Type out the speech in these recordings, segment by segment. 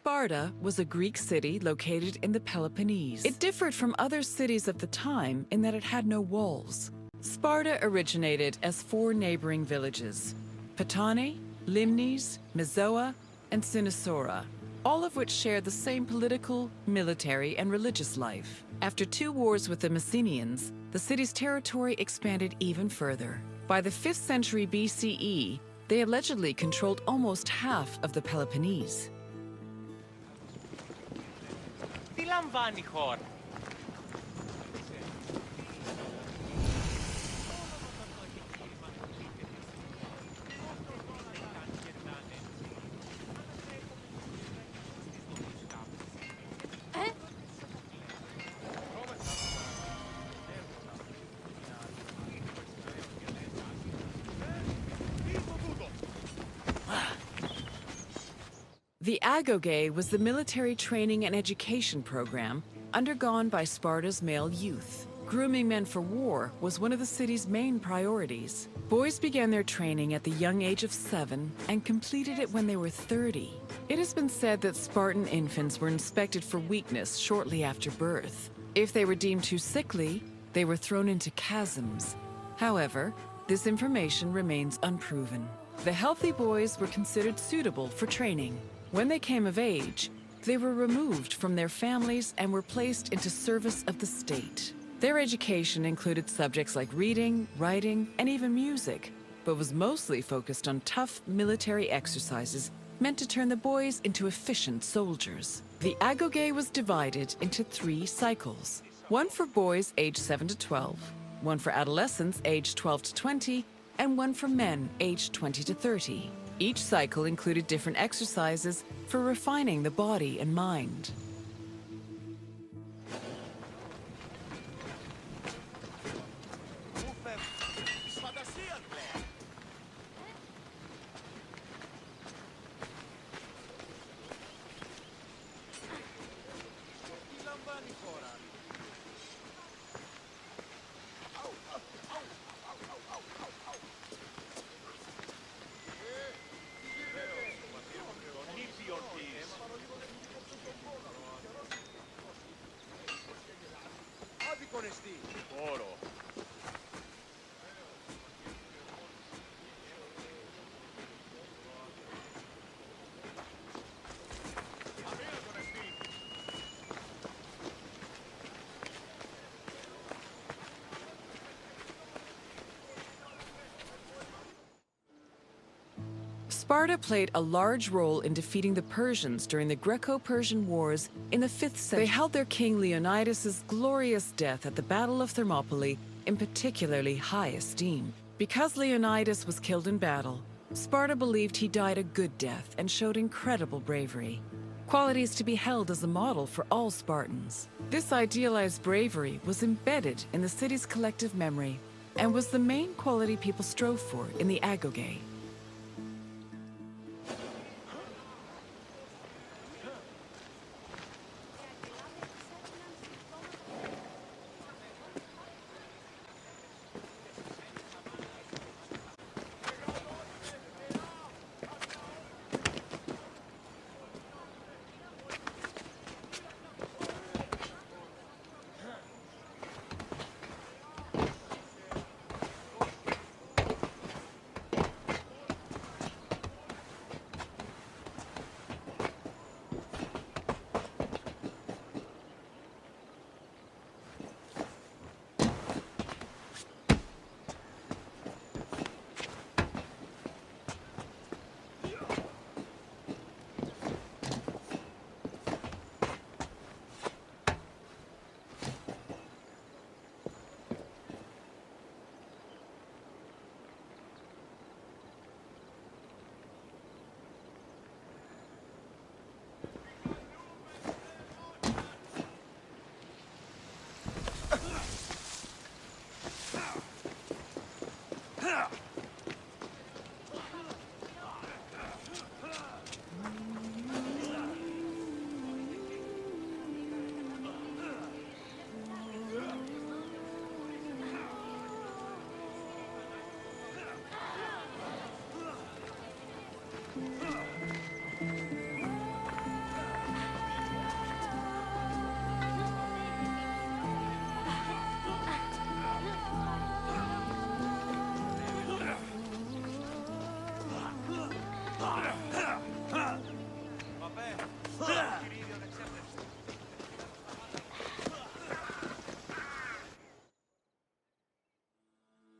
Sparta was a Greek city located in the Peloponnese. It differed from other cities of the time in that it had no walls. Sparta originated as 4 neighboring villages: Patane, Limnes, Mizoa, and Cynosura, all of which shared the same political, military, and religious life. After 2 wars with the Messenians, the city's territory expanded even further. By the 5th century BCE, they allegedly controlled almost half of the Peloponnese. Τι λαμβάνει η χώρα? The Agoge was the military training and education program undergone by Sparta's male youth. Grooming men for war was one of the city's main priorities. Boys began their training at the young age of 7 and completed it when they were 30. It has been said that Spartan infants were inspected for weakness shortly after birth. If they were deemed too sickly, they were thrown into chasms. However, this information remains unproven. The healthy boys were considered suitable for training. When they came of age, they were removed from their families and were placed into service of the state. Their education included subjects like reading, writing, and even music, but was mostly focused on tough military exercises meant to turn the boys into efficient soldiers. The Agoge was divided into 3 cycles: one for boys aged 7 to 12, one for adolescents aged 12 to 20, and one for men aged 20 to 30. Each cycle included different exercises for refining the body and mind. Sparta played a large role in defeating the Persians during the Greco-Persian Wars in the 5th century. They held their king Leonidas' glorious death at the Battle of Thermopylae in particularly high esteem. Because Leonidas was killed in battle, Sparta believed he died a good death and showed incredible bravery, qualities to be held as a model for all Spartans. This idealized bravery was embedded in the city's collective memory and was the main quality people strove for in the Agoge.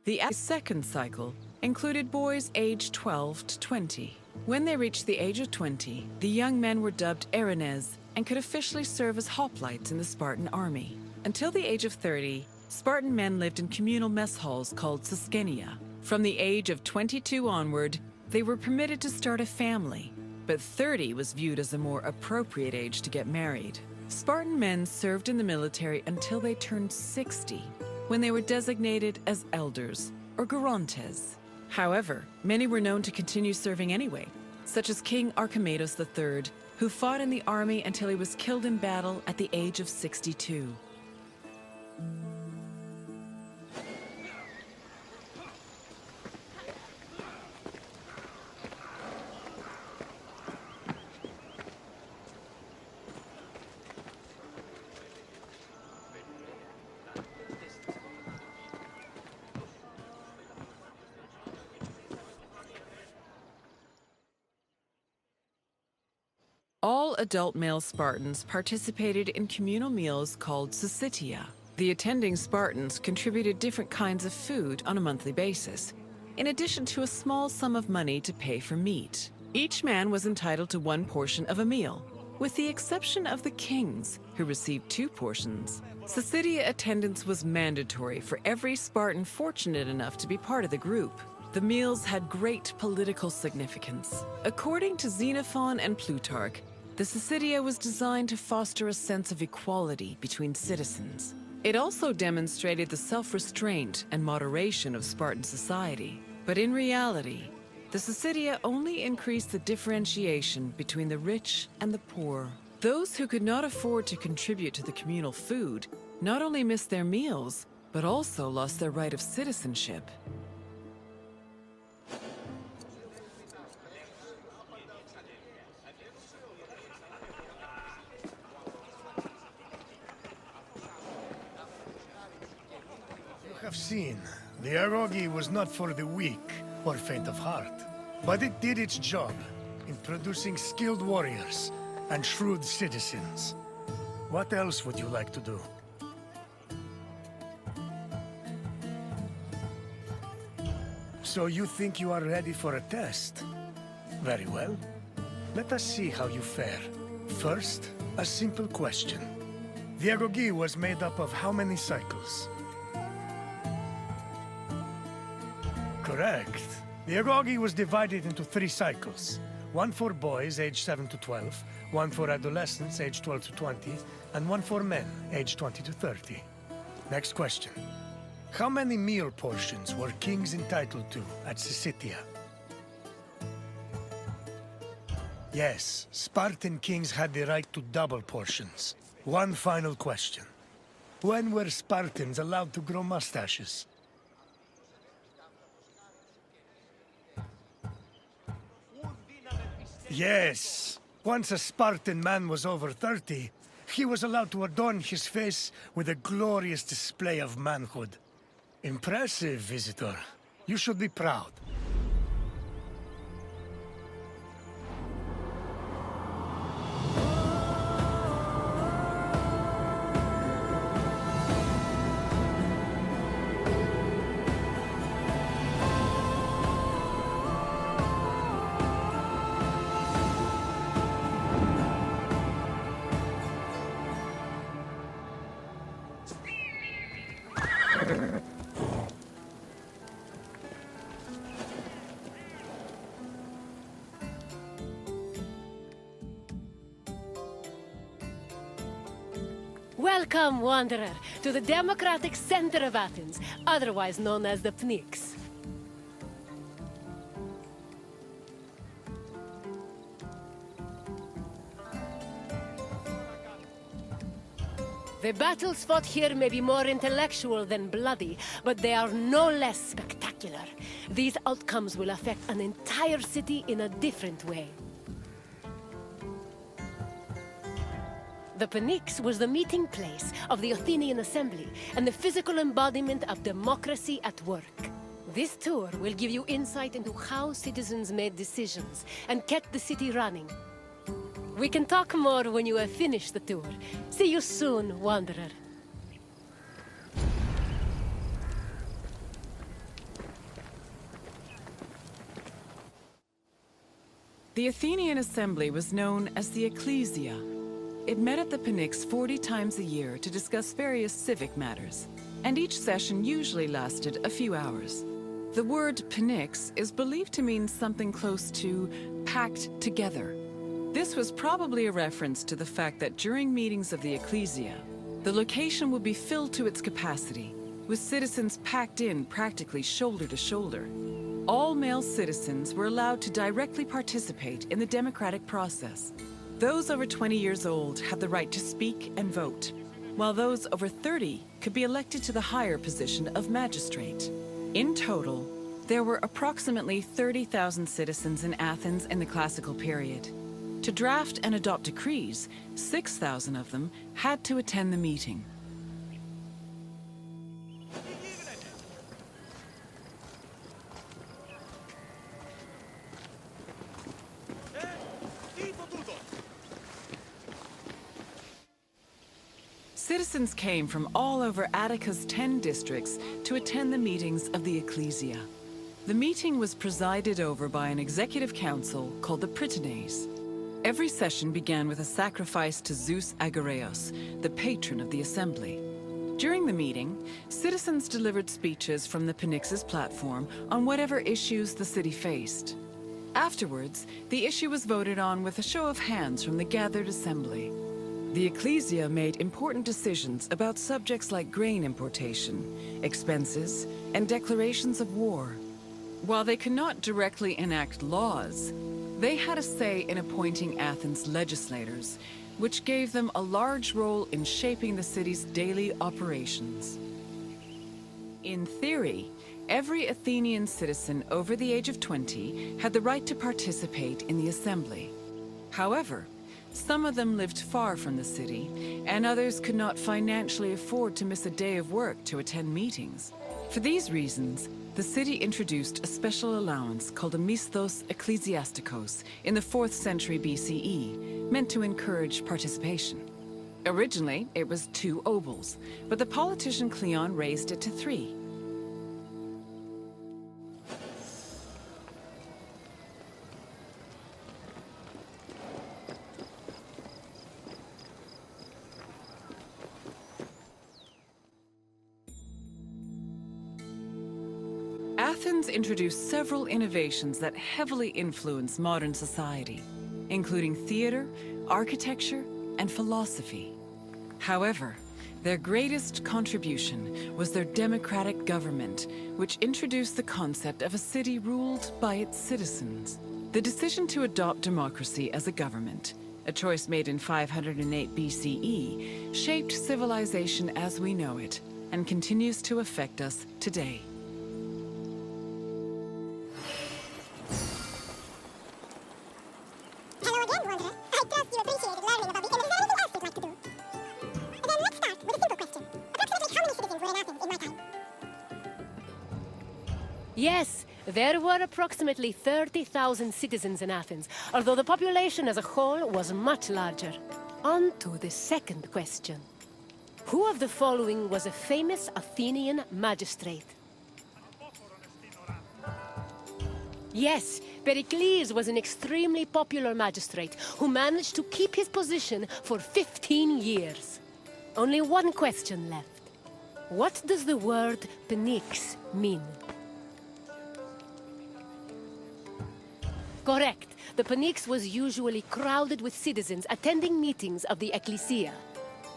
The second cycle included boys aged 12 to 20. When they reached the age of 20, the young men were dubbed Erinyes and could officially serve as hoplites in the Spartan army. Until the age of 30, Spartan men lived in communal mess halls called Sysgenia. From the age of 22 onward, they were permitted to start a family, but 30 was viewed as a more appropriate age to get married. Spartan men served in the military until they turned 60, when they were designated as elders, or gerontes. However, many were known to continue serving anyway, such as King Archimedes III, who fought in the army until he was killed in battle at the age of 62. All adult male Spartans participated in communal meals called syssitia. The attending Spartans contributed different kinds of food on a monthly basis, in addition to a small sum of money to pay for meat. Each man was entitled to one portion of a meal, with the exception of the kings, who received 2 portions. Syssitia attendance was mandatory for every Spartan fortunate enough to be part of the group. The meals had great political significance. According to Xenophon and Plutarch, the syssitia was designed to foster a sense of equality between citizens. It also demonstrated the self-restraint and moderation of Spartan society. But in reality, the syssitia only increased the differentiation between the rich and the poor. Those who could not afford to contribute to the communal food not only missed their meals, but also lost their right of citizenship. Have seen, the erogi was not for the weak or faint of heart, but it did its job in producing skilled warriors and shrewd citizens. What else would you like to do? So you think you are ready for a test? Very well. Let us see how you fare. First, a simple question. The erogi was made up of how many cycles? Correct. The erogi was divided into 3 cycles. One for boys aged 7 to 12, one for adolescents aged 12 to 20, and one for men aged 20 to 30. Next question. How many meal portions were kings entitled to at Syssitia? Yes, Spartan kings had the right to double portions. One final question. When were Spartans allowed to grow mustaches? Yes. Once a Spartan man was over 30, he was allowed to adorn his face with a glorious display of manhood. Impressive, visitor. You should be proud. Welcome, wanderer, to the democratic center of Athens, otherwise known as the Pnyx. The battles fought here may be more intellectual than bloody, but they are no less spectacular. These outcomes will affect an entire city in a different way. The Pnyx was the meeting place of the Athenian assembly and the physical embodiment of democracy at work. This tour will give you insight into how citizens made decisions and kept the city running. We can talk more when you have finished the tour. See you soon, wanderer. The Athenian assembly was known as the Ecclesia. It met at the Pnyx 40 times a year to discuss various civic matters, and each session usually lasted a few hours. The word Pnyx is believed to mean something close to packed together. This was probably a reference to the fact that during meetings of the Ecclesia, the location would be filled to its capacity, with citizens packed in practically shoulder to shoulder. All male citizens were allowed to directly participate in the democratic process. Those over 20 years old had the right to speak and vote, while those over 30 could be elected to the higher position of magistrate. In total, there were approximately 30,000 citizens in Athens in the classical period. To draft and adopt decrees, 6,000 of them had to attend the meeting. Citizens came from all over Attica's 10 districts to attend the meetings of the Ecclesia. The meeting was presided over by an executive council called the Prytanes. Every session began with a sacrifice to Zeus Agoreos, the patron of the assembly. During the meeting, citizens delivered speeches from the Pnyx's platform on whatever issues the city faced. Afterwards, the issue was voted on with a show of hands from the gathered assembly. The Ecclesia made important decisions about subjects like grain importation, expenses, and declarations of war. While they could not directly enact laws, they had a say in appointing Athens' legislators, which gave them a large role in shaping the city's daily operations. In theory, every Athenian citizen over the age of 20 had the right to participate in the assembly. However, some of them lived far from the city, and others could not financially afford to miss a day of work to attend meetings. For these reasons, the city introduced a special allowance called a misthos ecclesiastikos in the 4th century BCE, meant to encourage participation. Originally, it was 2 obols, but the politician Cleon raised it to 3. Athens introduced several innovations that heavily influenced modern society, including theater, architecture, and philosophy. However, their greatest contribution was their democratic government, which introduced the concept of a city ruled by its citizens. The decision to adopt democracy as a government, a choice made in 508 BCE, shaped civilization as we know it, and continues to affect us today. Hello again, Wanderer. I trust you appreciated learning about the innovations. Is there anything else you'd like to do? Then let's start with a simple question. Approximately how many citizens were in Athens in my time? Yes, there were approximately 30,000 citizens in Athens, although the population as a whole was much larger. On to the second question. Who of the following was a famous Athenian magistrate? Yes, Pericles was an extremely popular magistrate who managed to keep his position for 15 years. Only one question left. What does the word Pnyx mean? Correct. The Pnyx was usually crowded with citizens attending meetings of the Ecclesia.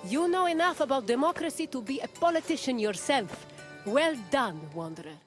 You know enough about democracy to be a politician yourself. Well done, Wanderer.